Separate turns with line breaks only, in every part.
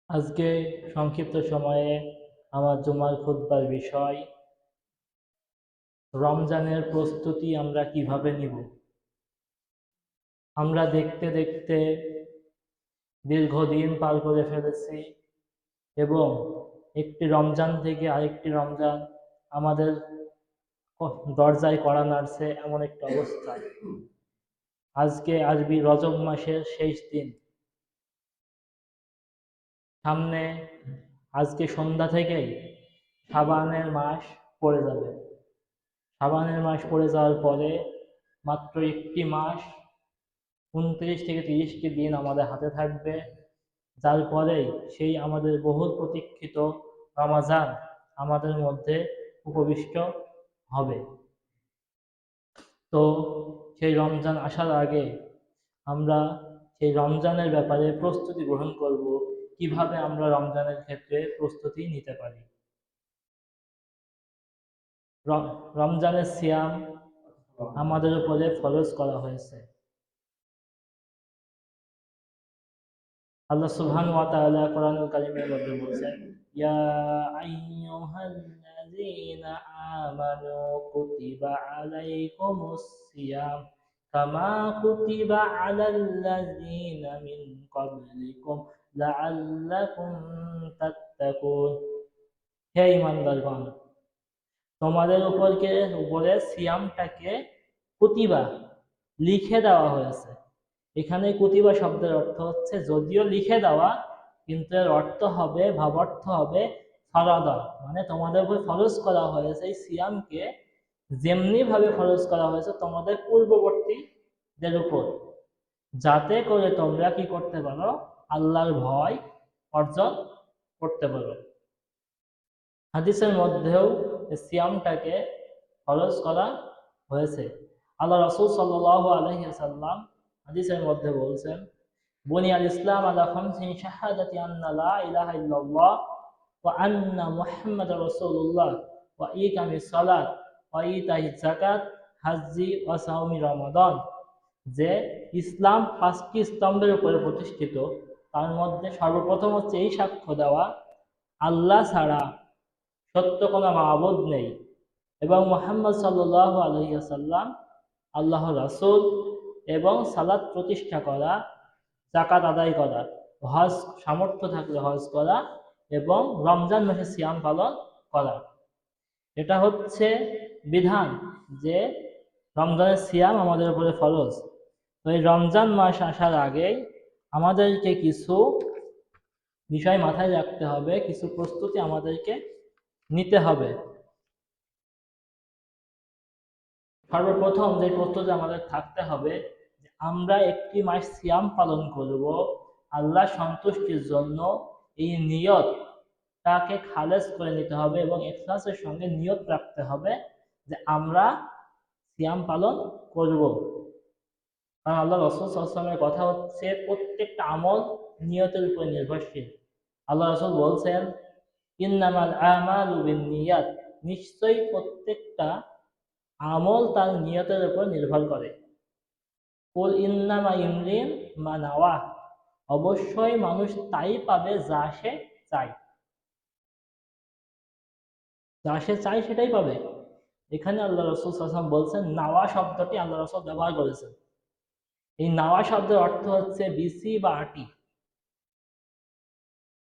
আজকে সংক্ষিপ্ত সময়ে আমার জুমার খুতবার বিষয় রমজানের প্রস্তুতি আমরা কিভাবে নিব। আমরা দেখতে দেখতে দীর্ঘদিন পার করে ফেলেছি এবং একটি রমজান থেকে আরেকটি রমজান আমাদের দরজায় কড়া নাড়ছে এমন একটা অবস্থা। আজকে আসবি রজব মাসের শেষ দিন, সামনে আজকে সন্ধ্যা থেকেই শাবানের মাস পড়ে যাবে। শাবানের মাস পড়ে যাওয়ার পরে মাত্র একটি মাস 29 থেকে 30টি দিন আমাদের হাতে থাকবে, যার পরেই সেই আমাদের বহুল প্রতীক্ষিত রমাজান আমাদের মধ্যে উপবিষ্ট হবে। তো সেই রমজান আসার আগে আমরা সেই রমজানের ব্যাপারে প্রস্তুতি গ্রহণ করব, কিভাবে আমরা রমজানের ক্ষেত্রে প্রস্তুতি নিতে পারি। রমজানের সিয়াম আমাদের উপরে ফরজ করা হয়েছে। আল্লাহ সুবহানাহু ওয়া তাআলা কোরআনুল কারীমের মধ্যে বলেছেন, ইয়া আইয়ুহাল্লাযীনা আমানু কুতিবা আলাইকুমুস সিয়াম কামা কুতিবা আলাল্লাযীনা মিন ক্বাবলিকুম লাআল্লাকুম তাত্তাকুন। হে ঈমানদারগণ, তোমাদের উপরে সিয়ামটাকে কুতিবা লিখে দেওয়া হয়েছে। এখানে কুতিবা শব্দের অর্থ হচ্ছে যদিও লিখে দেওয়া, কিন্তু এর অর্থ হবে, ভাবার্থ হবে ফরাদা, মানে তোমাদের উপর ফরজ করা হয়েছে এই সিয়ামকে যেমনি ভাবে ফরজ করা হয়েছে তোমাদের পূর্ববর্তীদের উপর, যাতে করে তোমরা কি করতে পারো, আল্লাহর ভয় অর্জন করতে পারো। হাদিসের মধ্যেও সিয়ামটাকে ফরজ করা হয়েছে। আল্লাহ রাসূল সাল্লাল্লাহু আলাইহি ওয়াসাল্লাম হাদিসের মধ্যে বলছেন, বুনিয়াল ইসলাম আলা খামসিন শাহাদাতি আন্না লা ইলাহা ইল্লাল্লাহ ওয়া আন্না মুহাম্মাদার রাসূলুল্লাহ ওয়া ইকামিস সালাত ওয়া ইতাইজ যাকাত হাজ্জি ওয়া সাওমি রমাদান। যে ইসলাম 5টি স্তম্ভের উপরে প্রতিষ্ঠিত, তার মধ্যে সর্বপ্রথম হচ্ছে এই সাক্ষ্য দেওয়া আল্লাহ ছাড়া সত্য কোনো মাবুদ নেই এবং মুহাম্মদ সাল্লাল্লাহু আলাইহি ওয়াসাল্লাম আল্লাহর রাসূল, এবং সালাত প্রতিষ্ঠা করা, যাকাত আদায় করা, হজ সামর্থ্য থাকলে হজ করা এবং রমজান মাসে সিয়াম পালন করা। এটা হচ্ছে বিধান যে রমজানের সিয়াম আমাদের উপরে ফরজ। তো এই রমজান মাস আসার আগেই আমাদেরকে কিছু বিষয় মাথায় রাখতে হবে, কিছু প্রস্তুতি আমাদেরকে নিতে হবে। সর্বপ্রথম যে প্রস্তুতি আমাদের থাকতে হবে, যে আমরা একটি মাস সিয়াম পালন করব আল্লাহ সন্তুষ্টির জন্য। এই নিয়ত তাকে খালেস করে নিতে হবে এবং ইখলাসের সঙ্গে নিয়ত রাখতে হবে যে আমরা সিয়াম পালন করব। কারণ আল্লাহ রাসূল সাল্লাল্লাহু আলাইহি ওয়াসাল্লামের কথা হচ্ছে প্রত্যেকটা আমল নিয়তের উপর নির্ভরশীল। আল্লাহ রাসূল বলছেন, ইন্নামাল আমালু বিন্নিয়াত, নিশ্চয়ই প্রত্যেকটা আমল তার নিয়তের উপর নির্ভর করে। কুল ইন্নামা ইমরিন মা নাওয়া, অবশ্যই মানুষ তাই পাবে যা সে চায়। যা সে চায় সেটাই পাবে। এখানে আল্লাহ রাসূল সাল্লাল্লাহু আলাইহি ওয়াসাল্লাম বলছেন, নাওয়া শব্দটি আল্লাহ রাসূল ব্যবহার করেছেন। এই নাওয়া শব্দের অর্থ হচ্ছে বিচি বা আটি।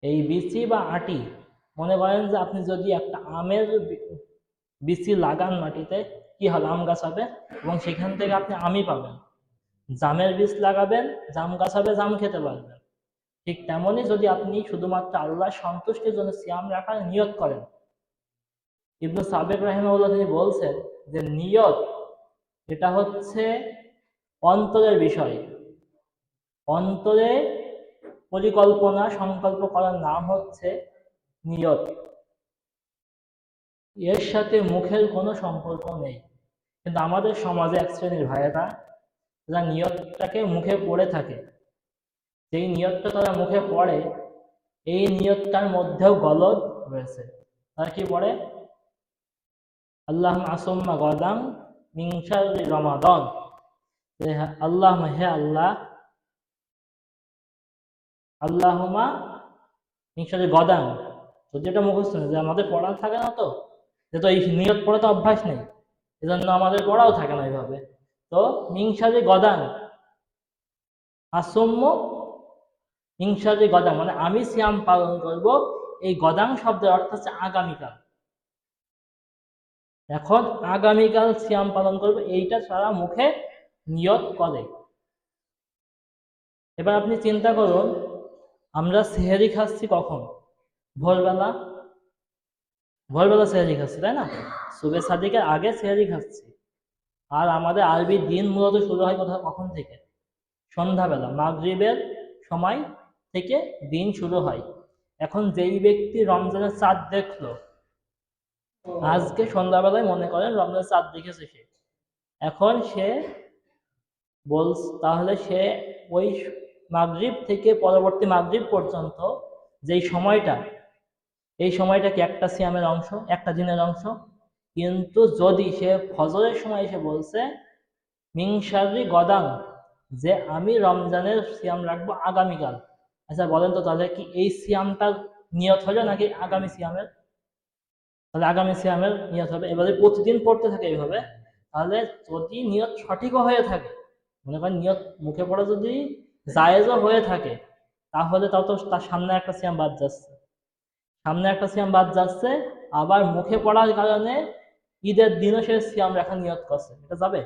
এই বিচি বা আটি, মনে করেন যে আপনি যদি একটা আমের বিচি লাগান মাটিতে, কি হবে, আম গাছ হবে এবং সেখান থেকে আপনি আমই পাবেন। জামের বীজ লাগাবেন, জাম গাছ হবে, জাম খেতে পারবেন। ঠিক তেমনই যদি আপনি শুধুমাত্র আল্লাহ সন্তুষ্টির জন্য সিয়াম রাখার নিয়ত করেন, ইবনু সাবেক রাহিমাহুল্লাহ তিনি বলছেন যে নিয়ত এটা হচ্ছে অন্তরের বিষয়। অন্তরে পরিকল্পনা সংকল্প করার নাম হচ্ছে নিয়ত। এর সাথে মুখের কোনো সম্পর্ক নেই। কিন্তু আমাদের সমাজে এক শ্রেণীর ভাইয়েরা যারা নিয়তটাকে মুখে পড়ে থাকে, যেই নিয়তটা তারা মুখে পড়ে, এই নিয়তটার মধ্যেও গলদ রয়েছে। তারা কি পড়ে, আল্লাহুম্মা আসুম্মা গাদাম মিন শাররি রমাদান, আল্লাহুম্মা, হে আল্লাহ, আল্লাহুম্মা মিংসারি গদান, যদি এটা মুখস্থ নেই, যে আমাদের পড়া থাকে না, তো যেহেতু এই নিয়ত পড়ে তো অভ্যাস নেই, এজন্য আমাদের পড়াও থাকে না এইভাবে। তো মিংসারি গদান আসম্য, মিংসারি গদান মানে আমি সিয়াম পালন করব। এই গদান শব্দের অর্থ হচ্ছে আগামীকাল। এখন আগামীকাল সিয়াম পালন করবে, এইটা সারা মুখে নিয়ত করে। এবার আপনি চিন্তা করুন, আমরা সেহরি খাচ্ছি কখন? ভোরবেলা। ভোরবেলা সেহরি খাচ্ছি, তাই না? সুবে সাদিকের আগে সেহরি খাচ্ছি। আর আমাদের আরবি দিন মূলত শুরু হয় কোথাও কখন থেকে? সন্ধ্যাবেলা, মাগরিবের সময় থেকে দিন শুরু হয়। এখন যেই ব্যক্তি রমজানের চাঁদ দেখলো, আজকে সন্ধ্যাবেলায় মনে করেন রমজানের চাঁদ দেখেছে সে, এখন সে তাহলে সে ওই মাগরিব থেকে পরবর্তী মাগরিব পর্যন্ত যেই সময়টা, এই সময়টা কি একটা সিয়ামের অংশ, একটা দিনের অংশ? কিন্তু যদি সে ফজরের সময় এসে বলছে মিংসারি গদান, যে আমি রমজানের সিয়াম রাখবো আগামীকাল, আচ্ছা বলেন তো তাহলে কি এই সিয়ামটার নিয়ত হলো নাকি আগামী সিয়ামের? তাহলে আগামী সিয়ামের নিয়ত হবে। এবারে প্রতিদিন পড়তে থাকে এইভাবে, তাহলে যদি নিয়ত সঠিকও হয়ে থাকে, মনে করেন নিয়ত মুখে পড়া যদি জায়েজও হয়ে থাকে, তাহলে তাও তো তার সামনে একটা সিয়াম বাদ যাচ্ছে, সামনে একটা সিয়াম বাদ যাচ্ছে। আবার মুখে পড়ার কারণে ঈদের দিনও সে সিয়াম রাখার নিয়ত করছে, এটা যাবে?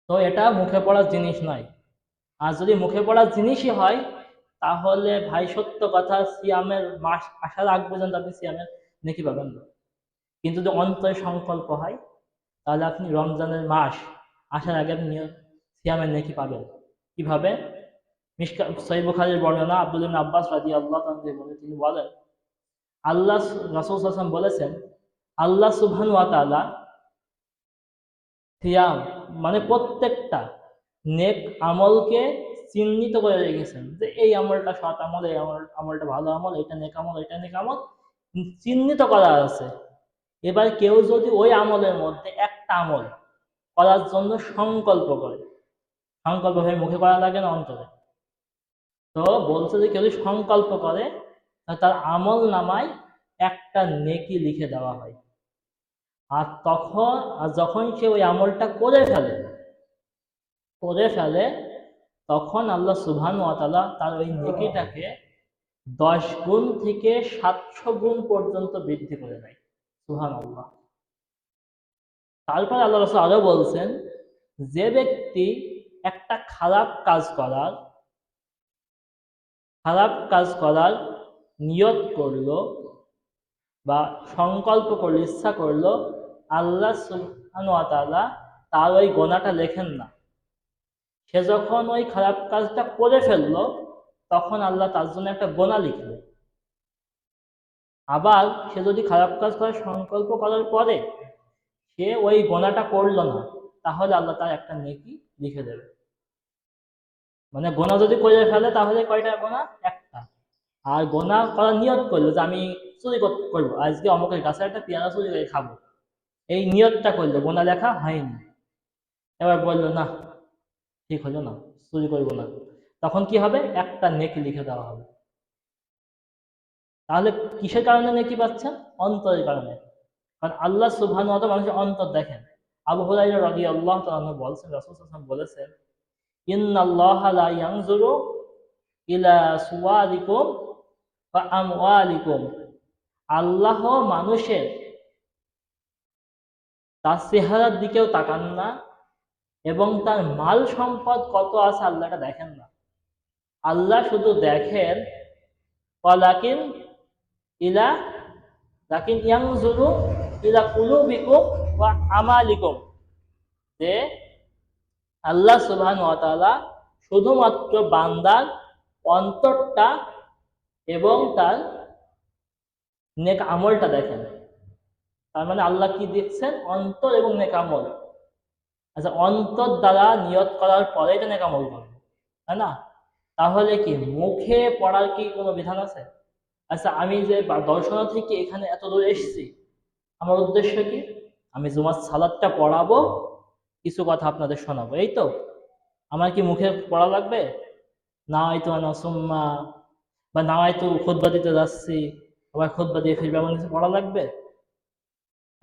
তো এটা মুখে পড়ার জিনিস নয়। আর যদি মুখে পড়ার জিনিসই হয়, তাহলে ভাই সত্য কথা, সিয়ামের মাস আসার আগ পর্যন্ত আপনি সিয়ামের নেকি পাবেন না। কিন্তু যদি অন্তরে সংকল্প হয়, তাহলে আপনি রমজানের মাস আসার আগে আপনি সিয়ামের নেকি পাবেন। কিভাবে? সহিহ বুখারীর বর্ণনা, আব্দুল্লাহ ইবনে আব্বাস রাদিয়াল্লাহু তাআলা থেকে বলেন, তিনি বলেন আল্লাহ রাসূল সাল্লাল্লাহু আলাইহি ওয়াসাল্লাম বলেছেন, আল্লাহ সুবহানাহু ওয়া তাআলা সিয়াম মানে প্রত্যেকটা নেক আমলকে চিহ্নিত করে রেখেছেন, যে এই আমলটা সৎ আমল, এই আমলটা ভালো আমল, এটা নেক আমল, এটা নেক আমল, চিহ্নিত করা আছে। এবার কেউ যদি ওই আমলের মধ্যে একটা আমল করার জন্য সংকল্প করে, সংকল্প হয়ে মুখে করা লাগে না, অন্তরে, তো বলছে যে কেউ যদি সংকল্প করে, তার আমল নামায় একটা নেকি লিখে দেওয়া হয়। আর যখন সে ওই আমলটা করে ফেলে, তখন আল্লাহ সুবহানাহু ওয়া তাআলা তার ওই নেকিটাকে 10 গুণ থেকে 700 গুণ পর্যন্ত বৃদ্ধি করে দেয়। সুবহানাল্লাহ। তারপর আল্লাহ রাসূল আরো বলছেন, যে ব্যক্তি একটা খারাপ কাজ করার নিয়ত করলো বা সংকল্প করলো, ইচ্ছা করলো, আল্লাহ সুবহানাহু ওয়া তাআলা তার ওই গোনাটা লেখেন না। সে যখন ওই খারাপ কাজটা করে ফেললো, তখন আল্লাহ তার জন্য একটা গোনা লিখলো। আবার সে যদি খারাপ কাজ করার সংকল্প করার পরে সে ওই গোনাটা করলো না, তাহলে আল্লাহ তার একটা নেকি লিখে দেবে। মানে গোনা যদি করে ফেলে তাহলে কয়টা গোনা? একটা। আর গোনা করার নিয়ত করলো যে আমি চুরি করবো, আজকে অমুকের গাছে একটা পেয়ারা চুরি করে খাবো, এই নিয়তটা করলো, গোনা লেখা হয়নি। এবার বললো না, ঠিক হলো না, চুরি করবো না, তখন কি হবে? একটা নেকি লিখে দেওয়া হবে। তাহলে কিসের কারণে নেকি পাচ্ছেন? অন্তরের কারণে। কারণ আল্লাহ সুবহানাহু ওয়া তাআলা মানুষের অন্তর দেখেন। আবু হুরায়রা রাদিয়াল্লাহু তাআলা আনহু বলেছেন, রাসূল সাল্লাল্লাহু আলাইহি ওয়াসাল্লাম বলেছেন, ইন্নাল্লাহা লা ইয়ানজুরু ইলা সুওয়ারিকুম ওয়া আমওয়ালিকুম, আল্লাহ মানুষের তার চেহারার দিকেও তাকান না, এবং তার মাল সম্পদ কত আছে আল্লাহটা দেখেন না। আল্লাহ শুধু দেখেন ওয়ালাকিন ইলা লাকিন ইয়ানজুরু ইলা কুলুবিকুম ওয়া আমালিকুম, যে আল্লাহ সুবহানাহু ওয়া তাআলা শুধুমাত্র বান্দার অন্তরটা এবং তার নেক আমলটা দেখেন। তার মানে আল্লাহ কি দেখছেন? অন্তর এবং নেক আমল। আচ্ছা, অন্তর দ্বারা নিয়ত করার পরে এটা নেক আমল করবে, তাই না? তাহলে কি মুখে পড়ার কি কোনো বিধান আছে? আচ্ছা, আমি যে দর্শনা থেকে এখানে এত দূর এসেছি, আমার উদ্দেশ্য কি? আমি জুমার সালাদটা পড়াবো, কিছু কথা আপনাদের শোনাবো, এই তো। আমার কি মুখে পড়া লাগবে? না হয়তো না সুম্মা বা নামায় তো খুতবা দিতে যাচ্ছি, আবার খুতবা দিয়ে ফিরবে, এমন কিছু পড়া লাগবে?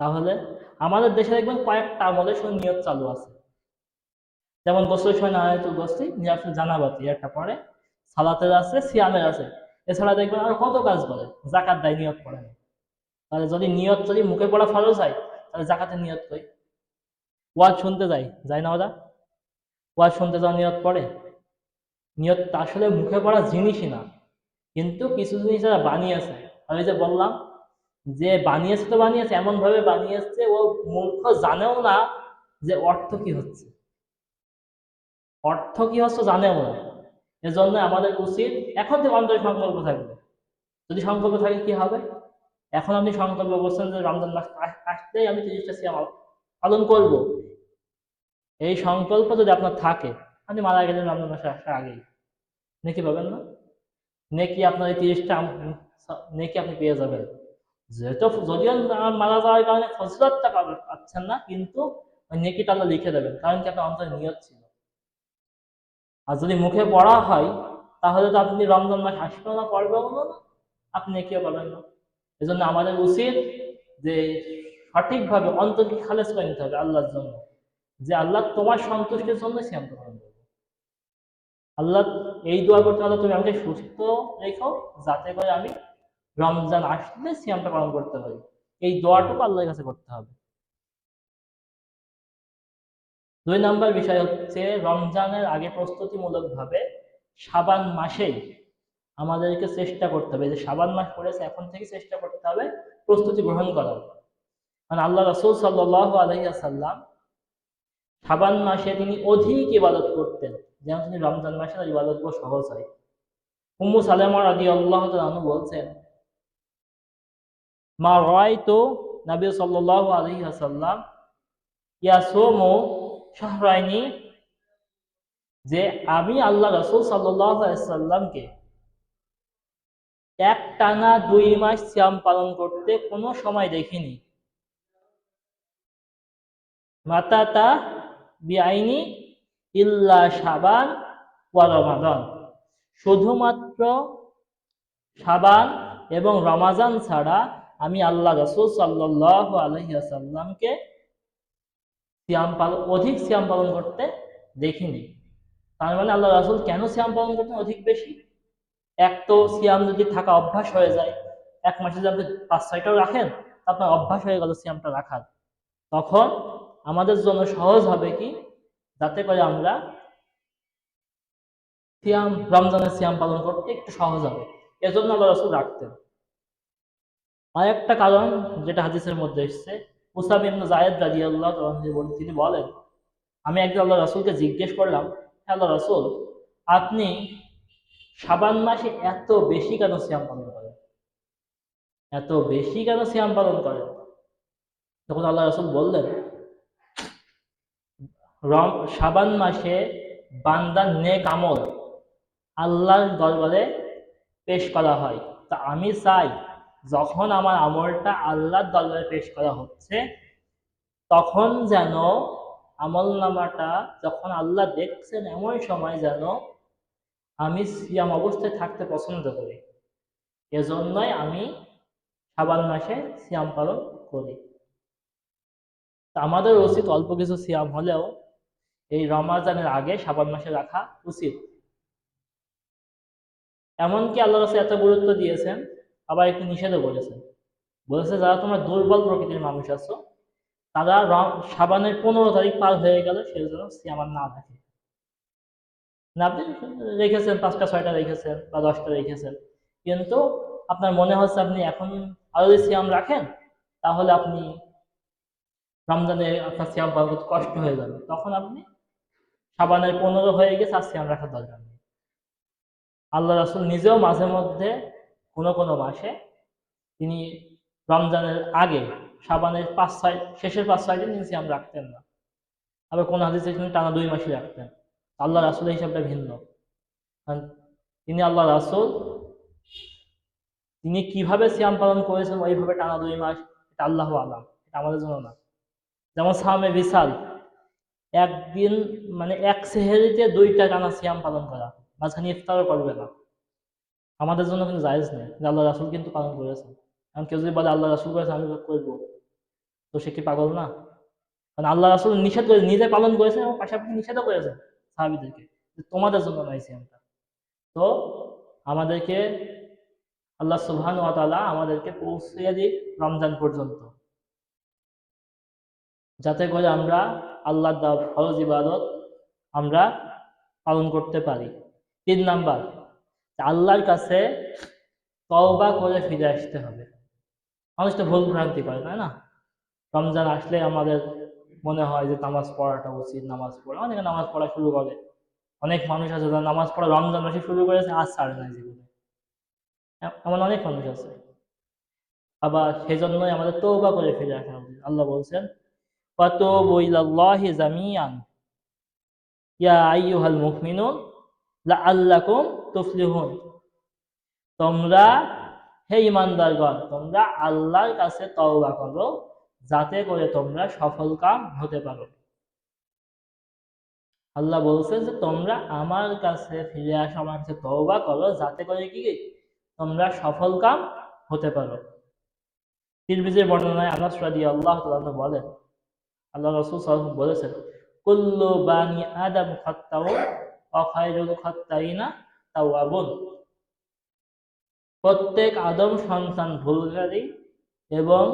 তাহলে আমাদের দেশে দেখবেন কয়েকটা আমলের সময় নিয়ত চালু আছে। যেমন গোসলের সময় নামায়াতুল গোসলি, নিয়াতুল জানাবাতি একটা পড়ে, সালাতের আছে, সিয়ামের আছে। এছাড়া দেখবেন আরো কত কাজ করে, জাকাত দেয়, নিয়ত পড়ে না। তাহলে যদি নিয়ত যদি মুখে পড়া ফরজ হয়, তাহলে জাকাতের নিয়ত কই? ওয়াজ শুনতে যাই, যাই না ওরা? ওয়াজ শুনতে যাওয়া নিয়ত পড়ে? নিয়ত আসলে মুখে পড়া জিনিসই না, কিন্তু কিছু জিনিস যারা বানিয়েছে, আমি যে বললাম যে বানিয়েছে, তো বানিয়েছে এমন ভাবে বানিয়েছে ও মূর্খ জানেও না যে অর্থ কি হচ্ছে, অর্থ কি হচ্ছে জানেও না। এজন্য আমাদের উচিত এখন থেকে অন্তরে সংকল্প থাকবে। যদি সংকল্প থাকে কি হবে? এখন আপনি সংকল্প করছেন যে রমজান মাস আসলেই আমি 30টা সিয়াম পালন করব, এই সংকল্প যদি আপনার থাকে, আপনি মারা গেলেন রমজান মাসে আসার আগেই, নেকি পাবেন না? নেকি আপনার এই 30টা নেকি আপনি পেয়ে যাবেন। যেহেতু যদিও মারা যাওয়ার কারণে ফজিলতটা পাচ্ছেন না, কিন্তু ওই নেকিটা আল্লাহ লিখে দেবেন, কারণ কি আপনার অন্তরে নিয়ত ছিল। আর যদি মুখে পড়া হয়, তাহলে তো আপনি রমজান মাস আসবেও না, পড়বেও না, আপনি নেকিও পাবেন না। এজন্য আমাদের উচিত যে সঠিকভাবে অন্তরকে খালেজ করে নিতে হবে আল্লাহর জন্য, যে আল্লাহ তোমার সন্তুষ্টির জন্য সিয়াম পালন করবো। আল্লাহ এই দোয়া করতে, আল্লাহ তুমি আমাকে সুস্থ রেখো, যাতে করে আমি রমজান আসলে সিয়ামটা পালন করতে পারি। এই দোয়াটুকু আল্লাহর কাছে করতে হবে। 2 নম্বর বিষয় হচ্ছে, রমজানের আগে প্রস্তুতিমূলক ভাবে শাবান মাসেই আমাদেরকে চেষ্টা করতে হবে, যে শাবান মাস পড়েছে এখন থেকে চেষ্টা করতে হবে প্রস্তুতি গ্রহণ করার। মানে আল্লাহ রাসূল সাল্লাল্লাহু আলাইহি ওয়াসাল্লাম শাবান মাসে তিনি অধিক ইবাদত করতেন, যেমন তিনি রমজান মাসে তার ইবাদত গুলো সহজ হয়। উম্মু সালামা রাদিয়াল্লাহু তাআলা আনহা বলছেন, মা রাআইতু নবী সাল্লাল্লাহু আলাইহি ওয়াসাল্লাম ইয়াসুমু শাহরাইনি, যে আমি আল্লাহ রাসূল সাল্লাল্লাহু আলাইহি ওয়াসাল্লামকে একটানা 2 মাস সিয়াম পালন করতে কোনো সময় দেখিনি। মাতাতা বিআইনি ইল্লা শাবান ওয়া রমাদান, শুধুমাত্র শাবান এবং রমাজান ছাড়া আমি আল্লাহ রাসূল সাল্লাল্লাহু আলাইহি ওয়াসাল্লামকে অধিক সিয়াম পালন করতে দেখিনি। তার মানে আল্লাহ রাসূল কেন সিয়াম পালন করতেন অধিক বেশি? এক তো সিয়াম যদি থাকা অভ্যাস হয়ে যায়, এক মাসে যদি আপনি 5-6টাও রাখেন, আপনার অভ্যাস হয়ে গেল সিয়ামটা রাখার, তখন আমাদের জন্য সহজ হবে কি, যাতে করে আমরা রমজানের সিয়াম পালন করতে একটু সহজ হবে, এজন্য আল্লাহ রাসূল রাখতেন। আর একটা কারণ যেটা হাদিসের মধ্যে এসেছে, উসামা ইবনে যায়েদ রাদিয়াল্লাহু তাআলা তিনি বলেন, আমি একদিন আল্লাহ রাসূলকে জিজ্ঞেস করলাম, হে আল্লাহ রাসূল, আপনি শাবান মাসে এত বেশি কেন সিয়াম পালন করেন, এত বেশি কেন সিয়াম পালন করেন? তখন আল্লাহ রাসূল বললেন, শাবান মাসে বান্দার নেক আমল আল্লাহর দরবারে পেশ করা হয়। তা আমি চাই যখন আমার আমলটা আল্লাহর দরবারে পেশ করা হচ্ছে, তখন যেন আমল নামাটা যখন আল্লাহ দেখছেন, এমন সময় যেন আমি সিয়াম অবস্থায় থাকতে পছন্দ করি। এজন্যই আমি শাবান মাসে সিয়াম পালন করি। তা আমাদের উচিত অল্প কিছু সিয়াম হলেও এই রমাজানের আগে শাবান মাসে রাখা উচিত। এমনকি আল্লাহ রাসূল এত গুরুত্ব দিয়েছেন, আবার একটু নিষেধও করেছেন। বলেছে যারা তোমরা দুর্বল প্রকৃতির মানুষ আছো, তারা শাবানের 15 তারিখ পার হয়ে গেলে সে যেন সিয়াম আর না থাকে। না আপনি রেখেছেন 5টা 6টা রেখেছেন বা 10টা রেখেছেন, কিন্তু আপনার মনে হচ্ছে আপনি এখন আরো যদি সিয়াম রাখেন, তাহলে আপনি রমজানে আপনার সিয়াম পালন করতে কষ্ট হয়ে যাবে, তখন আপনি শাবানের 15 হয়ে গেছে আর সিয়াম রাখার দরকার নেই। আল্লাহ রাসূল নিজেও মাঝে মধ্যে কোনো কোনো মাসে তিনি রমজানের আগে শাবানের 5-6 শেষের 5-6 দিন তিনি সিয়াম রাখতেন না। আবার কোন হাদিসে তিনি টানা 2 মাসই রাখতেন। আল্লাহ রাসূলের হিসাবটা ভিন্ন, কারণ তিনি আল্লাহ রাসূল, তিনি কিভাবে সিয়াম পালন করেছেন ওইভাবে টানা 2 মাস, এটা আল্লাহু আলাম, এটা আমাদের জন্য না। যেমন সামে বিশাল, একদিন মানে এক সেহেরিতে 2টা টানা সিয়াম পালন করা, মাঝখানে ইফতারও করবে না। আমাদের জন্য কিন্তু জায়েজ নেই, আল্লাহ রাসূল কিন্তু পালন করেছেন। কারণ কেউ যদি বলে আল্লাহ রাসূল করেছে আমি করবো, তো সে কি পাগল না? কারণ আল্লাহ রাসূল নিষেধ করে নিজে পালন করেছেন এবং পাশাপাশি নিষেধও করেছেন সাহাবীদেরকে যে তোমাদের জন্য নয় সিয়ামটা। তো আমাদেরকে আল্লাহ সুবহানাহু ওয়া তাআলা আমাদেরকে পৌঁছিয়ে দিক রমজান পর্যন্ত, যাতে করে আমরা আল্লাহর দেওয়া ফরজ ইবাদত আমরা পালন করতে পারি। 3 নাম্বার, আল্লাহর কাছে তওবা করে ফিরে আসতে হবে। মানুষ তো ভুল ভ্রান্তি করে, তাই না? রমজান আসলে আমাদের মনে হয় যে নামাজ পড়াটা উচিত, নামাজ পড়া, অনেকে নামাজ পড়া শুরু করে। অনেক মানুষ আছে যারা নামাজ পড়া রমজান মাসে শুরু করেছে, আজ ছাড়ে না জীবনে। এমন অনেক মানুষ আছে। আবার সেজন্যই আমাদের তওবা করে ফিরে আসা উচিত। আল্লাহ বলছেন ফাতুবু ইলাল্লাহি জামিআন ইয়া আইয়ুহাল মুমিনুন লাআল্লাকুম তুফলিহুন। তোমরা হে ঈমানদারগণ, তোমরা আল্লাহর কাছে তওবা করো যাতে করে তোমরা সফলকাম হতে পারো। আল্লাহ বলছেন যে তোমরা আমার কাছে ফিরে আসো, আমার কাছে তওবা করো যাতে করে কি তোমরা সফলকাম হতে পারো। তিরমিজির বর্ণনায় আনাস রাদিয়াল্লাহু তাআলা বলেন, আল্লাহ রাসূল সাল্লাল্লাহু আলাইহি ওয়াসাল্লাম বলেছেন, কুল্লু বানি আদম খাত্তাউন ওয়া খায়রুল খাত্তাইনা তাওয়াবুন। প্রত্যেক আদম সন্তান ভুলকারী এবং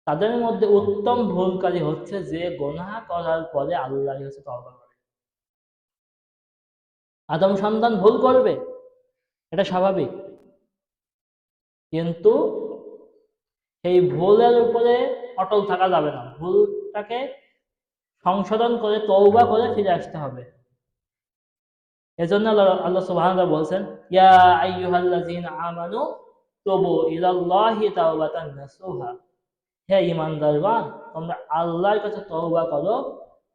তাদের মধ্যে উত্তম ভুলকারী হচ্ছে যে গুনাহ করার পরে আল্লাহর কাছে তওবা করে। আদম সন্তান ভুল করবে, এটা স্বাভাবিক, কিন্তু এই ভুলের উপরে অটল থাকা যাবে না। ভুলটাকে সংশোধন করে তওবা করে ফিরে আসতে হবে। এজন্য আল্লাহ সুবহানাহু ওয়া তাআলা বলছেন, ইয়া আইয়ুহাল্লাযীনা আমানু তুবু ইলাল্লাহি তাওবাতান নাসুহা। হে ঈমানদারগণ, তোমরা আল্লাহর কাছে তওবা করো,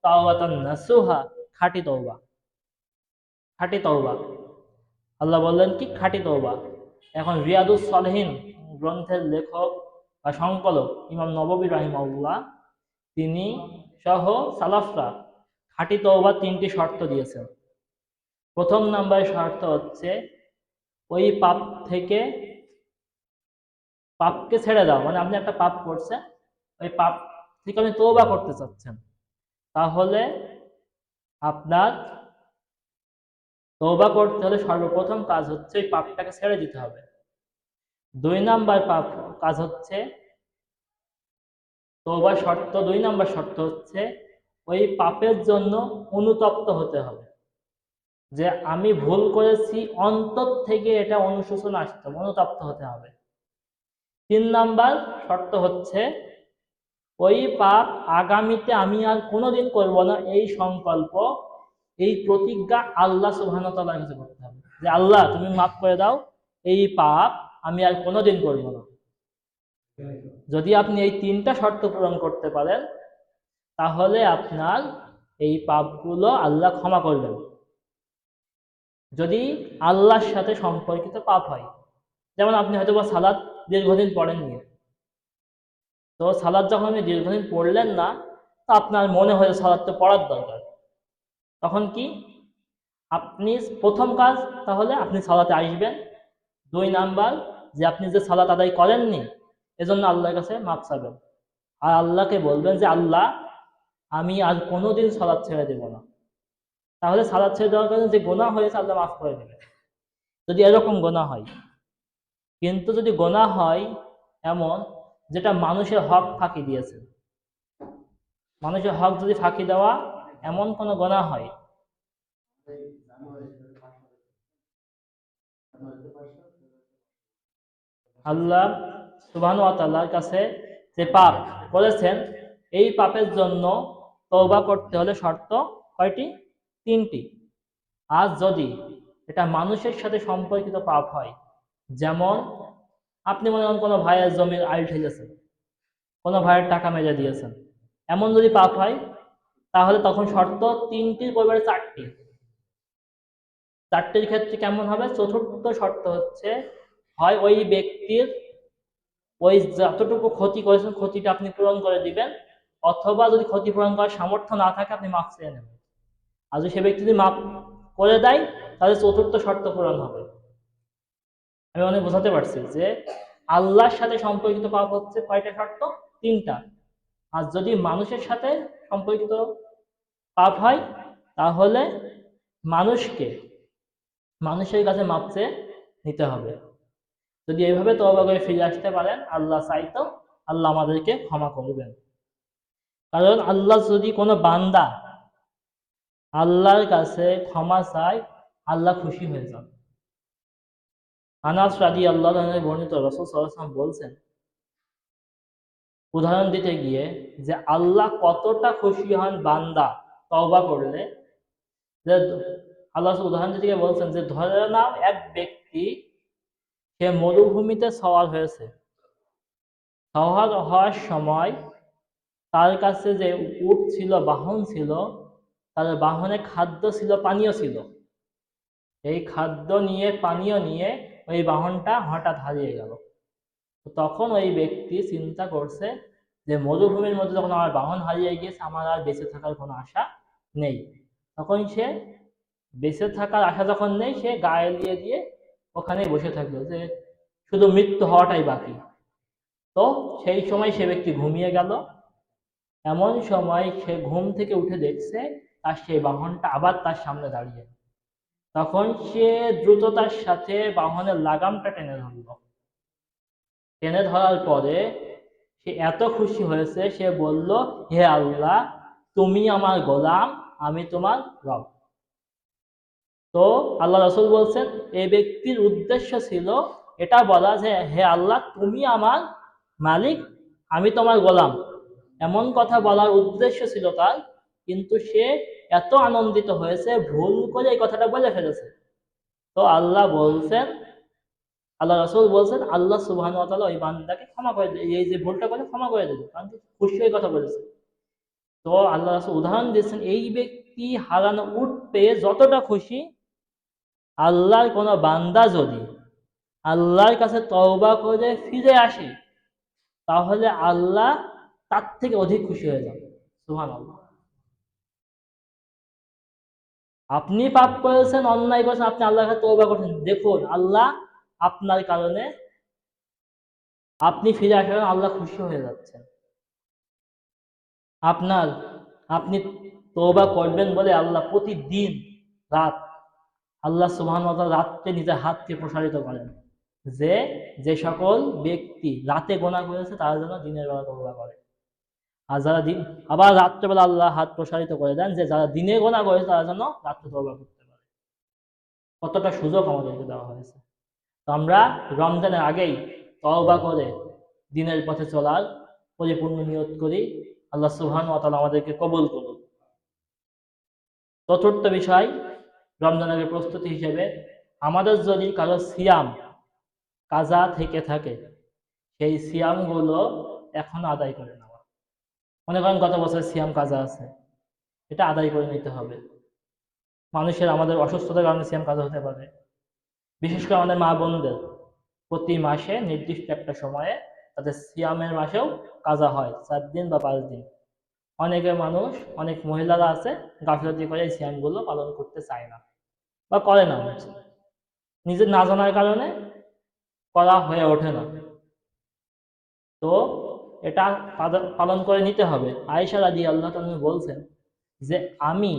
তাওবাতান নাসুহা, খাঁটি তওবা। খাঁটি তওবা, আল্লাহ বললেন কি খাঁটি তওবা। এখন রিয়াদুস সালিহিন গ্রন্থের লেখক বা সংকলক ইমাম নববী রাহিমাহুল্লাহ, তিনি সহ সালাফরা খাঁটি তওবার 3টি শর্ত দিয়েছেন। প্রথম নাম্বার শর্ত হচ্ছে ওই পাপ থেকে, পাপকে ছেড়ে দাও, মানে আপনি একটা পাপ করছেন, ওই পাপ থেকে আপনি তওবা করতে চাচ্ছেন, তাহলে আপনার তওবা করতে হলে সর্বপ্রথম কাজ হচ্ছে ওই পাপটাকে ছেড়ে দিতে হবে। 2 নাম্বার কাজ হচ্ছে তওবার শর্ত, 2 নাম্বার শর্ত হচ্ছে ওই পাপের জন্য অনুতপ্ত হতে হবে, যে আমি ভুল করেছি, অন্তর থেকে এটা অনুশোচনা আসতে হবে, অনুতপ্ত হতে হবে। 3 নাম্বার শর্ত হচ্ছে ওই পাপ আগামীতে আমি আর কোনোদিন করব না, এই সংকল্প, এই প্রতিজ্ঞা আল্লাহ সুবহানাহু ওয়া তাআলার কাছে করতে হবে, যে আল্লাহ তুমি মাফ করে দাও, এই পাপ আমি আর কোনোদিন করব না। যদি আপনি এই 3টা শর্ত পূরণ করতে পারেন, তাহলে আপনার এই পাপগুলো আল্লাহ ক্ষমা করবেন। যদি আল্লাহর সাথে সম্পর্কিত পাপ হয়, যেমন আপনি হয়তো বা সালাত দীর্ঘদিন পড়েননি, তো সালাত যখন আপনি দীর্ঘদিন পড়লেন না, তো আপনার মনে হয় সালাত তো পড়ার দরকার, তখন কি আপনি প্রথম কাজ, তাহলে আপনি সালাতে আসবেন। 2 নাম্বার, যে আপনি যে সালাত আদায় করেননি এজন্য আল্লাহর কাছে মাফ চাবেন, আর আল্লাহকে বলবেন যে আল্লাহ আমি আর কোনোদিন সালাত ছেড়ে দেব না। তাহলে সালাত ছেড়ে দেওয়ার কারণে যে গুনাহ হয়েছে আল্লাহ মাফ করে দেবে, যদি এরকম গুনাহ হয়। কিন্তু যদি গুনাহ হয় এমন যেটা মানুষের হক ফাঁকি দিয়েছে, মানুষের হক যদি ফাঁকি দেওয়া এমন কোনো গুনাহ হয়, আল্লাহ সুবহানাহু ওয়া তাআলার কাছে যে পাপ করেছেন, এই পাপের জন্য তওবা করতে হলে শর্ত কয়টি? 3টি। আর যদি এটা মানুষের সাথে সম্পর্কিত পাপ হয়, যেমন আপনি মনে করেন কোনো ভাইয়ের জমির আইল ঠেলেছেন, কোনো ভাইয়ের টাকা মেরে দিয়েছেন, এমন যদি পাপ হয়, তাহলে তখন শর্ত 3টির পরিবর্তে 4টি। 4টির ক্ষেত্রে কেমন হবে? চতুর্থ শর্ত হচ্ছে হয় ওই ব্যক্তির ওই যতটুকু ক্ষতি করেছেন ক্ষতিটা আপনি পূরণ করে দিবেন, অথবা যদি ক্ষতি পূরণ করার সামর্থ্য না থাকে আপনি মাফ চেয়ে নেবেন। আর যদি সে ব্যক্তি যদি মাফ করে দেয়, তাহলে চতুর্থ শর্ত পূরণ হবে। আমি অনেক বোঝাতে পারছি যে আল্লাহর সাথে সম্পর্কিত পাপ হচ্ছে কয়টা শর্ত? তিনটা। আর যদি মানুষের সাথে সম্পর্কিত পাপ হয় তাহলে মানুষকে মানুষের কাছে মাপ চেয়ে নিতে হবে। যদি এইভাবে তওবা করে ফিরে আসতে পারেন, আল্লাহ চাইতো আল্লাহ আমাদেরকে ক্ষমা করবেন। কারণ আল্লাহ যদি কোনো বান্দা আল্লাহর কাছে ক্ষমা চায়, আল্লাহ খুশি হয়ে যান। আনাস রাদিয়াল্লাহু আনহু বর্ণিত, রাসূল সাল্লাল্লাহু আলাইহি ওয়াসাল্লাম বলছেন, উদাহরণ দিতে গিয়ে, যে আল্লাহ কতটা খুশি হন বান্দা তওবা করলে। যে আল্লাহ উদাহরণ দিতে গিয়ে বলছেন যে ধরে নাও এক ব্যক্তি, সে মরুভূমিতে সওয়ার হয়েছে। সওয়ার হওয়ার সময় তার কাছে যে উট ছিল, বাহন ছিল, তার বাহনে খাদ্য ছিল, পানীয় ছিল। এই খাদ্য নিয়ে, পানীয় নিয়ে ওই বাহনটা হঠাৎ হারিয়ে গেল। তখন ওই ব্যক্তি চিন্তা করছে যে মরুভূমির মধ্যে যখন আমার বাহন হারিয়ে গিয়েছে, আমার আর বেঁচে থাকার কোনো আশা নেই। তখন সে বেঁচে থাকার আশা যখন নেই, সে গায়ে দিয়ে দিয়ে ওখানে বসে থাকলো, যে শুধু মৃত্যু হওয়াটাই বাকি। তো সেই সময় সে ব্যক্তি ঘুমিয়ে গেল। এমন সময় সে ঘুম থেকে উঠে দেখছে তার সেই বাহনটা আবার তার সামনে দাঁড়িয়ে। তখন সে দ্রুততার সাথে বাহনের লাগামটা টেনে ধরলো। টেনে ধরার পরে সে এত খুশি হয়েছে, সে বলল, হে আল্লাহ, তুমি আমার গোলাম, আমি তোমার রব। তো আল্লাহ রাসূল বলছেন, এই ব্যক্তির উদ্দেশ্য ছিল এটা বলা যে হে আল্লাহ, তুমি আমার মালিক, আমি তোমার গোলাম, এমন কথা বলার উদ্দেশ্য ছিল তার। কিন্তু সে এত আনন্দিত হয়েছে, ভুল করে এই কথাটা বলে ফেলেছে। তো আল্লাহ রাসূল বলছেন, আল্লাহ সুবহানাহু ওয়া তাআলা ওই বান্দাকে ক্ষমা করে দেয়, এই যে ভুলটা করে ক্ষমা করে দেবে, কারণ খুশি হয়ে কথা বলেছে। তো আল্লাহ রাসূল উদাহরণ দিয়েছেন, এই ব্যক্তি হারানো উট পেয়ে যতটা খুশি, আল্লাহর কোনো বান্দা যদি আল্লাহর কাছে তওবা করে ফিরে আসে, তাহলে আল্লাহ তার থেকে অধিক খুশি হয়ে যাবে। সুবহানাল্লাহ। আপনি পাপ করেছেন, অন্যায় করেছেন, আপনি আল্লাহর কাছে তওবা করেছেন, দেখুন আল্লাহ আপনার কারণে, আপনি ফিরে আসার, আল্লাহ খুশি হয়ে যাচ্ছেন। আপনার আপনি তওবা করবেন বলে আল্লাহ প্রতিদিন রাত, আল্লাহ সুবহানাহু ওয়া তাআলা রাতকে নিজের হাতকে প্রসারিত করেন, যে যে সকল ব্যক্তি রাতে গোনাহ করেছে তারা যেন দিনের বেলা তওবা করে। আর যারা দিন, আবার রাত্রেবেলা আল্লাহ হাত প্রসারিত করে দেন, যে যারা দিনে গোনাহ করেছে তারা যেন রাত্রে তওবা করতে পারে। কতটা সুযোগ আমাদেরকে দেওয়া হয়েছে। তো আমরা রমজানের আগেই তওবা করে দিনের পথে চলার পরিপূর্ণ নিয়ত করি। আল্লাহ সুবহানাহু ওয়া তাআলা আমাদেরকে কবুল করুন। চতুর্থ বিষয়, রমজানের প্রস্তুতি হিসেবে, আমাদের যদি কারো সিয়াম কাজা থেকে থাকে, সেই সিয়ামগুলো এখন আদায় করে নেওয়া। মনে করেন গত বছর সিয়াম কাজা আছে, এটা আদায় করে নিতে হবে। মানুষের, আমাদের অসুস্থতার কারণে সিয়াম কাজা হতে পারে। বিশেষ করে আমাদের মা বোনদের প্রতি মাসে নির্দিষ্ট একটা সময়ে তাদের সিয়ামের মাসেও কাজা হয়, 4 দিন বা 5 দিন। অনেকে মানুষ, অনেক মহিলারা আছে, গাফিলতি করে এই সিয়ামগুলো পালন করতে চায় না বা করে না, নিজের না জানার কারণে করা হয়ে ওঠে না। তো এটা পালন করে নিতে হবে। আয়েশা রাদিয়াল্লাহু তাআলা বলছেন যে আমি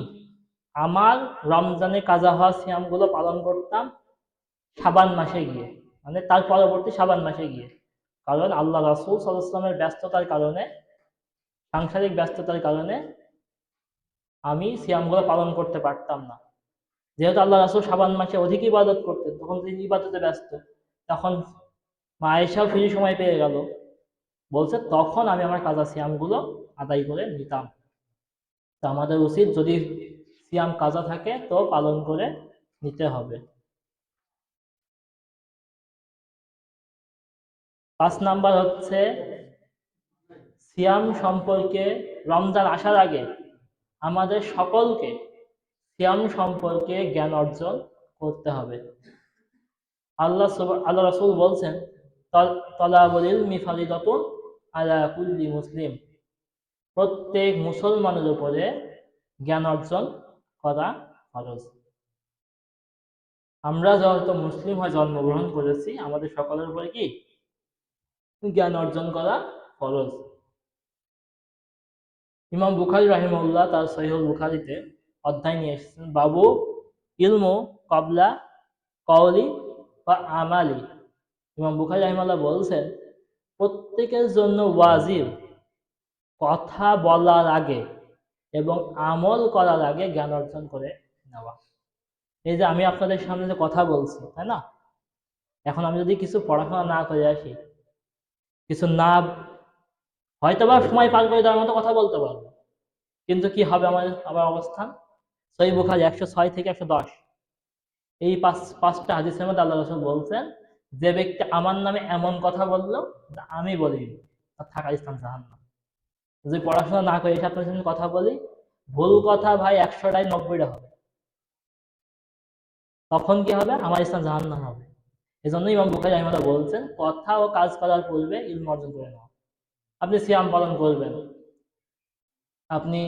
আমার রমজানে কাজা হওয়া সিয়ামগুলো পালন করতাম শাবান মাসে গিয়ে, মানে তার পরবর্তী শাবান মাসে গিয়ে। কারণ আল্লাহ রাসূল সাল্লাল্লাহু আলাইহি ওয়াসাল্লামের ব্যস্ততার কারণে, সাংসারিক ব্যস্ততার কারণে আমি সিয়ামগুলো পালন করতে পারতাম না। যেহেতু আল্লাহ রাসূল শাবান মাসে অধিক ইবাদত করতেন, তখন তিনি ইবাদতে ব্যস্ত, তখন মা আয়েশাও ফ্রি সময় পেয়ে গেল। বলছে তখন আমি আমার কাজা সিয়ামগুলো আদায় করে নিতাম। তো আমাদের উচিত, যদি সিয়াম কাজা থাকে তো পালন করে নিতে হবে। 5 নাম্বার হচ্ছে, সিয়াম সম্পর্কে, রমজান আসার আগে আমাদের সকলকে সিয়াম সম্পর্কে জ্ঞান অর্জন করতে হবে। আল্লাহ রাসূল বলছেন, তালাবুল ইলমি ফারিদাতুন আলা কুল্লি মুসলিম, প্রত্যেক মুসলমানের উপরে জ্ঞান অর্জন করা ফরজ। আমরা যত মুসলিম হয়ে জন্মগ্রহণ করেছি, আমাদের সকলের উপরে কি জ্ঞান অর্জন করা ফরজ। ইমাম বুখারী রাহিমাহুল্লাহ তার সহিহুল বুখারীতে অধ্যায় নিয়ে এসেছেন, বাবু ইলমু ক্বাবলা কওলি ওয়া আমালি। ইমাম বুখারী রাহিমাহুল্লাহ বলছেন, প্রত্যেকের জন্য ওয়াজিব কথা বলার আগে এবং আমল করার আগে জ্ঞান অর্জন করে নেওয়া। এই যে আমি আপনাদের সামনে যে কথা বলছি, তাই না, এখন আমি যদি কিছু পড়াশোনা না করে আসি, কিছু না, হয়তোবা সময় পার করে দেওয়ার মতো কথা বলতে পারবো, কিন্তু কি হবে আমার অবস্থান? সহিহ বুখারী 106 থেকে 110, এই পাঁচটা হাদিসের মধ্যে আল্লাহ রাসূল বলছেন, যে ব্যক্তি আমার নামে এমন কথা বললো যা আমি বলিনি, তার থাকার স্থান জাহান্নাম। যদি পড়াশোনা না করে এসে আপনার সামনে কথা বলি, ভুল কথা ভাই 100টায় 90টা হবে, তখন কি হবে? আমার স্থান জাহান্নাম হবে। এই জন্য ইমাম বুখারী রাহিমাহুল্লাহ বলছেন, কথা ও কাজ করার পূর্বে ইলম অর্জন করে নাও। আপনি সিয়াম পালন করবেন, আপনি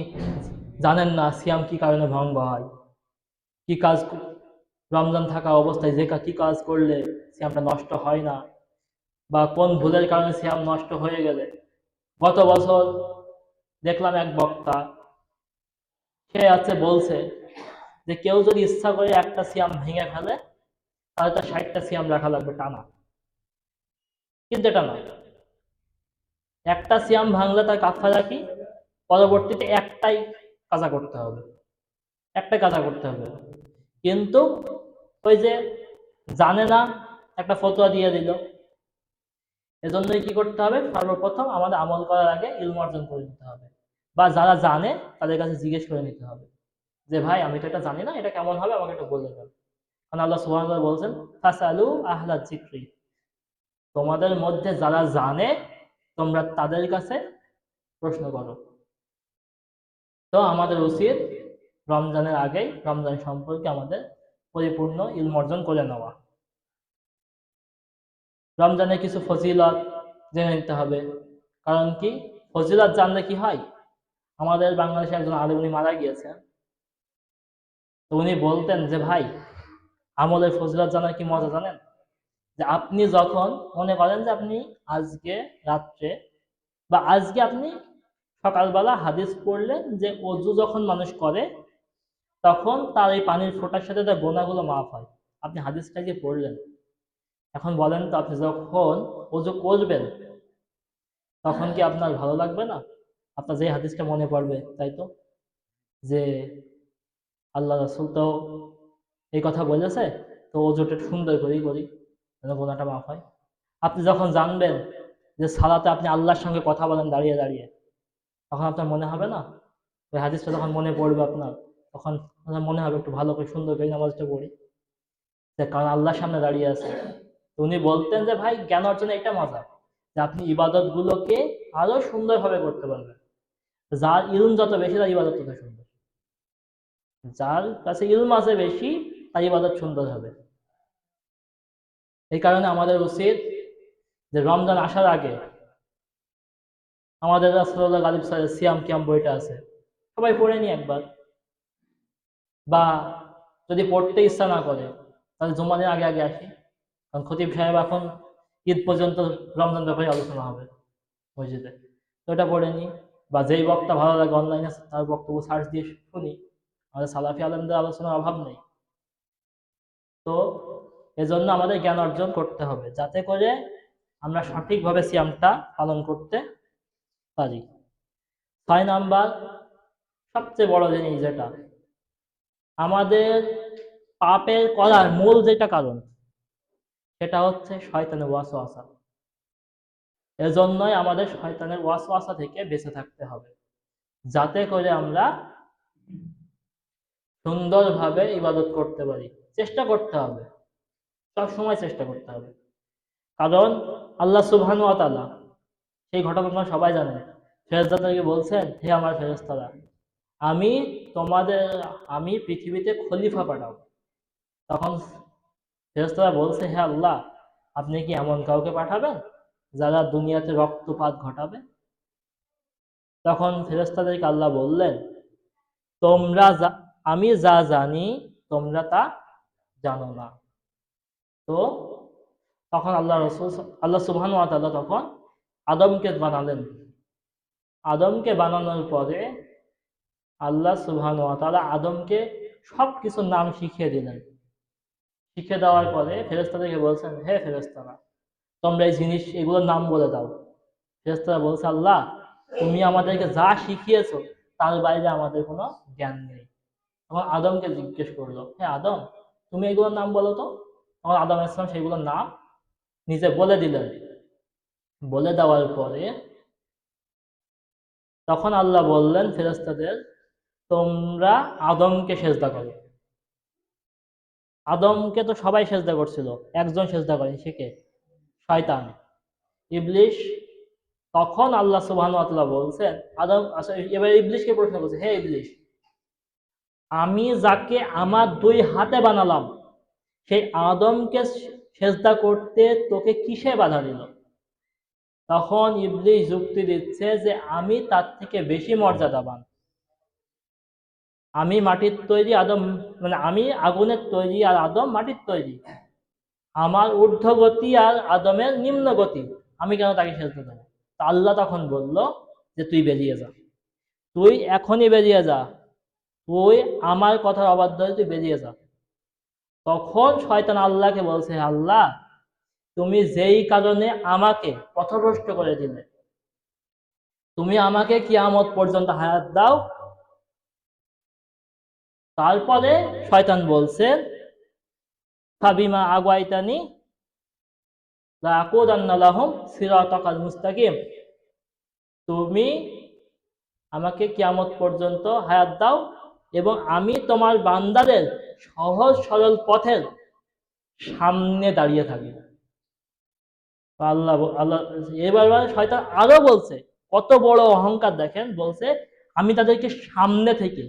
জানেন না সিয়াম কি কারণে ভঙ্গ হয়, কি কাজ, রমজান থাকা অবস্থায় যে কি কাজ করলে সিয়ামটা নষ্ট হয় না, বা কোন ভুলের কারণে সিয়াম নষ্ট হয়ে গেলে। গত বছর দেখলাম এক বক্তা, সে আছে বলছে যে কেউ যদি ইচ্ছা করে একটা সিয়াম ভেঙে ফেলে, তাহলে তার 60টা সিয়াম রাখা লাগবে টানা। কিন্তু এটা না, একটা সিয়াম ভাঙলে তার কাফারা কি? পরবর্তীতে একটাই কাজা করতে হবে, একটাই কাজা করতে হবে। কিন্তু ওই যে জানে না, একটা ফতোয়া দিয়ে দিল। এজন্যই কি করতে হবে? সর্বপ্রথম আমাদের আমল করার আগে ইলম অর্জন করে নিতে হবে, বা যারা জানে তাদের কাছে জিজ্ঞেস করে নিতে হবে যে ভাই আমি তো এটা জানি না, এটা কেমন হবে, আমাকে একটু বলে দেন। কারণ আল্লাহ সুবহানাহু ওয়া তাআলা বলছেন, ফাসালু আহলা যিকরি, তোমাদের মধ্যে যারা জানে তোমরা তাদের কাছে প্রশ্ন করো। তো আমাদের উচিত রমজানের আগেই রমজান সম্পর্কে আমাদের পরিপূর্ণ ইলম অর্জন করে নেওয়া। রমজানের কিছু ফজিলত জেনে নিতে হবে। কারণ কি, ফজিলত জানলে কি হয়? আমাদের বাংলাদেশে একজন আলেম, উনি মারা গিয়েছেন, তো উনি বলতেন যে ভাই, আমলের ফজিলত জানার কি মজা জানেন? যে আপনি যখন মনে করেন যে আপনি আজকে রাত্রে বা আজকে আপনি সকালবেলা হাদিস পড়লেন যে অজু যখন মানুষ করে তখন তার এই পানির ফোঁটার সাথে তার গোনাগুলো মাফ হয়, আপনি হাদিসটাকে পড়লেন। এখন বলেন তো, আপনি যখন অজু করবেন তখন কি আপনার ভালো লাগবে না? আপনার যে হাদিসটা মনে পড়বে, তাই তো, যে আল্লাহ রাসূল তো এই কথা বলেছে, তো অজুটা সুন্দর করেই করি যেন গোনাটা মাফ হয়। আপনি যখন জানবেন যে সালাতে আপনি আল্লাহর সঙ্গে কথা বলেন দাঁড়িয়ে দাঁড়িয়ে, তখন আপনার মনে হবে না? ওই হাদিসটা যখন মনে পড়বে আপনার, তখন আপনার মনে হবে একটু ভালো করে সুন্দর করে নামাজটা পড়ি, যে কারণ আল্লাহর সামনে দাঁড়িয়ে আছে। তো উনি বলতেন যে ভাই, জ্ঞান অর্জনে এটা মজা, যে আপনি ইবাদত গুলোকে আরো সুন্দরভাবে করতে পারবেন। যার ইলম যত বেশি, তার ইবাদত তত সুন্দর। যার কাছে ইলম আছে বেশি, তার ইবাদত সুন্দর হবে। এই কারণে আমাদের উচিত যে রমজান আসার আগে আমাদের রাসূলুল্লাহ গালিব স্যারের সিয়াম কিয়াম বইটা আছে, সবাই পড়ে নি একবার। বা যদি পড়তে ইচ্ছা না করে, তাহলে জুমার দিন আগে আগে আসি, কারণ খতিব সাহেব এখন ঈদ পর্যন্ত রমজান ব্যাপারে আলোচনা হবে মসজিদে, তো এটা পড়ে নি। বা যেই বক্তা ভালো লাগে অনলাইনে তার বক্তব্য সার্চ দিয়ে শুনি, আমাদের সালাফি আলেমদের আলোচনার অভাব নেই। তো এজন্য আমাদের জ্ঞান অর্জন করতে হবে, যাতে করে আমরা সঠিকভাবে সিয়ামটা পালন করতে পারি। 6 নাম্বার, সবচেয়ে বড় জিনিস যেটা আমাদের পাপের করার মূল যেটা কারণ, সেটা হচ্ছে শয়তানের ওয়াসওয়াসা। এজন্যই আমাদের শয়তানের ওয়াসওয়াসা থেকে বেঁচে থাকতে হবে, যাতে করে আমরা সুন্দরভাবে ইবাদত করতে পারি। চেষ্টা করতে হবে, সব সময় চেষ্টা করতে হবে। কারণ আল্লাহ সুবহানাহু ওয়া তাআলা, সেই ঘটনা আপনারা সবাই জানেন, ফেরেশতাদেরকে বলছেন, হে আমার ফেরেশতারা, আমি তোমাদের আমি পৃথিবীতে খলিফা পাঠাবো। তখন ফেরেশতারা বলছে, হে আল্লাহ, আপনি কি এমন কাউকে পাঠাবেন যারা দুনিয়াতে রক্তপাত ঘটাবে? তখন ফেরেশতাদেরকে আল্লাহ বললেন, তোমরা আমি যা জানি তোমরা তা জানো না। তো তখন আল্লাহ সুবহানাহু ওয়া তাআলা তখন আদমকে বানালেন। আদমকে বানানোর পরে আল্লাহ সুবহানাহু ওয়া তাআলা আদমকে সব কিছুর নাম শিখিয়ে দিলেন। শিখিয়ে দেওয়ার পরে ফেরেশতাদেরকে বলছেন, হে ফেরেশতারা, তোমরা এই জিনিস এগুলোর নাম বলে দাও। ফেরেশতারা বলছে, আল্লাহ তুমি আমাদেরকে যা শিখিয়েছো তার বাইরে আমাদের কোনো জ্ঞান নেই। তখন আদমকে জিজ্ঞেস করলো, হে আদম, তুমি এগুলোর নাম বলো তো। তখন আদম আলাইহিস সালাম সেগুলোর নাম নিজে বলে দিলেন। বলে দেওয়ার পরে তখন আল্লাহ বললেন ফেরেশতাদের, তোমরা আদমকে সেজদা করো। আদমকে তো সবাই সেজদা করছিল, একজন সেজদা করেনি, সে কে? শয়তান, ইবলিশ। তখন আল্লাহ সুবহানাহু ওয়া তাআলা বলছেন, আদম আচ্ছা, এবার ইবলিশকে প্রশ্ন করছে, হে ইবলিশ, আমি যাকে আমার দুই হাতে বানালাম সেই আদমকে সেজদা করতে তোকে কিসে বাধা দিল? তখন ইবলিশ যুক্তি দিচ্ছে যে আমি তার থেকে বেশি মর্যাদাবান। আমি মাটির তৈরি, আদম মানে আমি আগুনের তৈরি আর আদম মাটির তৈরি। আমার ঊর্ধ্বগতি আর আদমের নিম্ন গতি, আমি কেন তাকে সেজদা দেবো? তা আল্লাহ তখন বলল যে তুই বেরিয়ে যা, তুই এখনই বেরিয়ে যা, তুই আমার কথার অবাধ্য হয়ে তুই বেরিয়ে যা। তখন শয়তান আল্লাহকে বলছে, আল্লাহ তুমি যেই কারণে আমাকে পথভ্রষ্ট করে দিলে, তুমি আমাকে কিয়ামত পর্যন্ত হায়াত দাও। তারপরে শয়তান বলছে, ফাবিমা আগাইতানি লাআকুদান্না লাহুম সিরাতাকাল মুস্তাকিম, তুমি আমাকে কিয়ামত পর্যন্ত হায়াত দাও এবং আমি তোমার বান্দাদের সহজ সরল পথের সামনে দাঁড়িয়ে থাকি। আল্লাহ আল্লাহ এবার শয়তান আরো বলছে, কত বড় অহংকার দেখেন, বলছে আমি তাদেরকে সামনে থেকে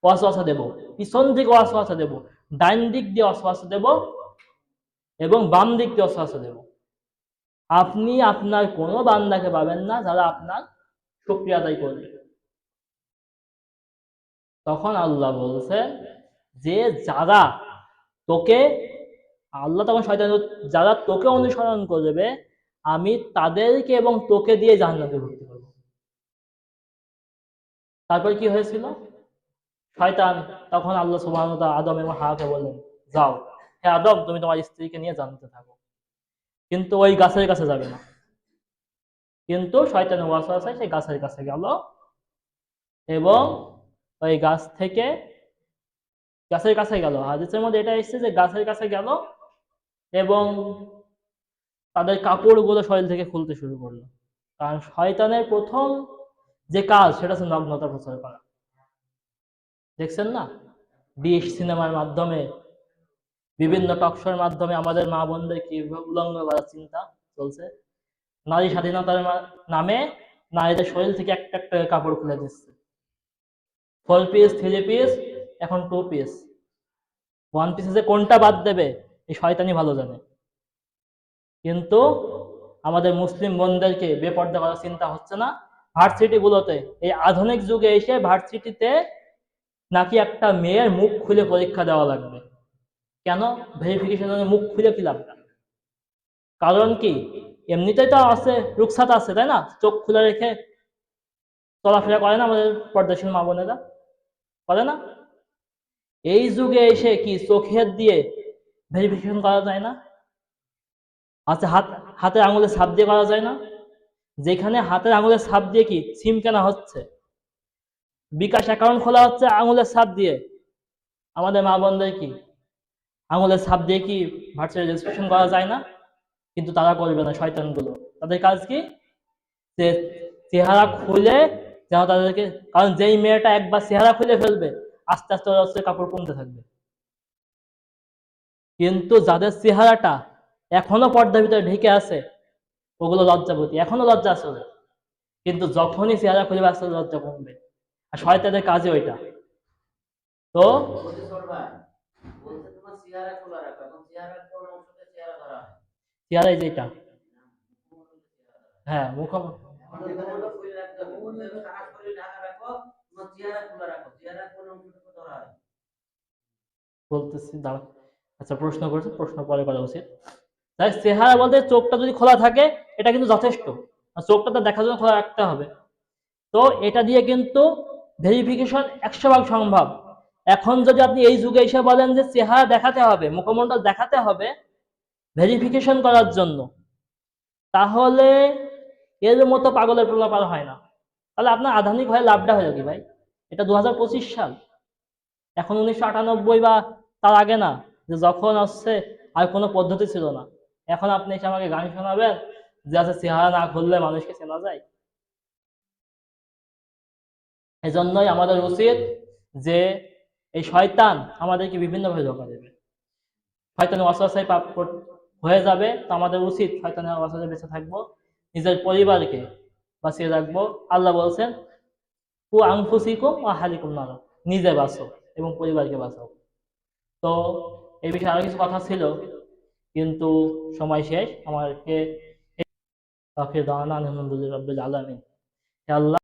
ওয়াসওয়াসা দেব, পিছন থেকে ওয়াসওয়াসা দেব, ডাইন দিক দিয়ে ওয়াসওয়াসা দেব এবং বাম দিক দিয়ে ওয়াসওয়াসা দেব। আপনি আপনার কোনো বান্দাকে পাবেন না যারা আপনার শুকরিয়া আদায় করবে। তখন আল্লাহ বলছে যে যারা তোকে, আল্লাহ তখন শয়তান, যারা তোকে অনুসরণ করবে আমি তাদেরকে এবং তোকে দিয়ে জান্নাতে ভর্তি করবো। তারপর কি হয়েছিল? শয়তান তখন আল্লাহ সুবহানাহু ওয়া তাআলা আদম এবং হাওয়াকে বললেন, যাও হে আদম, তুমি তোমার স্ত্রীকে নিয়ে জান্নাতে থাকো, কিন্তু ওই গাছের কাছে যাবে না। কিন্তু শয়তানের ওয়াসওয়াসায় সেই গাছের কাছে গেল এবং ওই গাছের কাছে গেল। হাদিসের মধ্যে এটা এসেছে যে গাছের কাছে গেল এবং তাদের কাপড়গুলো শরীর থেকে খুলতে শুরু করলো। কারণ শয়তানের প্রথম যে কাজ সেটা হচ্ছে নগ্নতা প্রচার করা। দেখছেন না, ডিশ সিনেমার মাধ্যমে, বিভিন্ন টকশোর মাধ্যমে আমাদের মা বোনদের কি উলঙ্গ করার চিন্তা চলছে। নারী স্বাধীনতার নামে নারীদের শরীর থেকে একটা একটা কাপড় খুলে দিচ্ছে। 4 পিস, 3 পিস, এখন 2 পিস, 1 পিসে যে কোনটা বাদ দেবে এই শয়তানি ভালো জানে। কিন্তু আমাদের মুসলিম বোনদেরকে বেপর্দা করার চিন্তা হচ্ছে না। ভার্সিটি গুলোতে এই আধুনিক যুগে এসে ভার্সিটিতে নাকি একটা মেয়ের মুখ খুলে পরীক্ষা দেওয়া লাগবে। কেন? ভেরিফিকেশনের মুখ খুলে কি লাভ? কারণ কি, এমনিতেই তো আছে, রুকসাত আছে, তাই না? চোখ খুলে রেখে চলাফেরা করে না আমাদের পর্দাশীল মা বোনেরা, করে না? এই যুগে এসে কি চোখের দিয়ে ভেরিফিকেশন করা যায় না? আচ্ছা, হাতের আঙুলে ছাপ দিয়ে করা যায় না? যেখানে হাতের আঙুলের ছাপ দিয়ে কি সিম কেনা হচ্ছে, বিকাশ অ্যাকাউন্ট খোলা হচ্ছে আঙুলের ছাপ দিয়ে, আমাদের মা বোনদের কি আঙুলের ছাপ দিয়ে কি ভার্চুয়াল রেজিস্ট্রেশন করা যায় না? কিন্তু তারা করবে না, শয়তানগুলো। তাদের কাজ কি? যে চেহারা খুলে, যেন তাদেরকে, কারণ যেই মেয়েটা একবার চেহারা খুলে ফেলবে আস্তে আস্তে ওর হচ্ছে কাপড় কমতে থাকবে। কিন্তু যাদের চেহারাটা এখনো পর্দার ভিতরে ঢেকে আছে ওগুলো লজ্জাবতী, এখনো লজ্জা আছে ওদের। কিন্তু যখনই চেহারা খুলে আস্তে আস্তে লজ্জা কমবে। আর শয়তানের কাজে ওইটা। তো চেহারাই যেটা, হ্যাঁ বলতেছি দাঁড়া। আচ্ছা, প্রশ্ন করছে, প্রশ্ন পরে করা উচিত। তাই চেহারা বলতে চোখটা যদি খোলা থাকে এটা কিন্তু যথেষ্ট, আর চোখটা তো দেখার জন্য খোলা রাখতে হবে। তো এটা দিয়ে কিন্তু ভেরিফিকেশন 100 ভাগ সম্ভব। এখন যদি আপনি এই যুগে এসে বলেন যে চেহারা দেখাতে হবে, মুখমণ্ডল দেখাতে হবে ভেরিফিকেশন করার জন্য, তাহলে এর মতো পাগলের প্রলাপ আর হয় না। তাহলে আপনার আধুনিক হয়ে লাভটা হলো কি ভাই? এটা 2025 সাল, এখন 1998 বা তার আগে না, যে যখন আসছে আর কোনো পদ্ধতি ছিল না। এখন আপনি এসে আমাকে গান শোনাবেন যে আছে চেহারা না খুললে মানুষকে চেনা যায়? এই জন্যই আমাদের উচিত যে এই শয়তান আমাদেরকে বিভিন্নভাবে ধোঁকা দেবে, শয়তানের ওয়াসওয়াসায় হয়ে যাবে। তো আমাদের উচিত শয়তানের ওয়াসওয়াসায় বেঁচে থাকবো, নিজের পরিবারকে বাঁচিয়ে রাখবো। আল্লাহ বলছেন কু আনফুসিকুম ওয়া আহলিকুম নারা, নিজে বাঁচো এবং পরিবারকে বাঁচাও। তো এই বিষয়ে আরো কিছু কথা ছিল, কিন্তু সময় শেষ। আমাকে আখির দাওয়ানা আলহামদুলিল্লাহি রাব্বিল আলামিন। আল্লাহ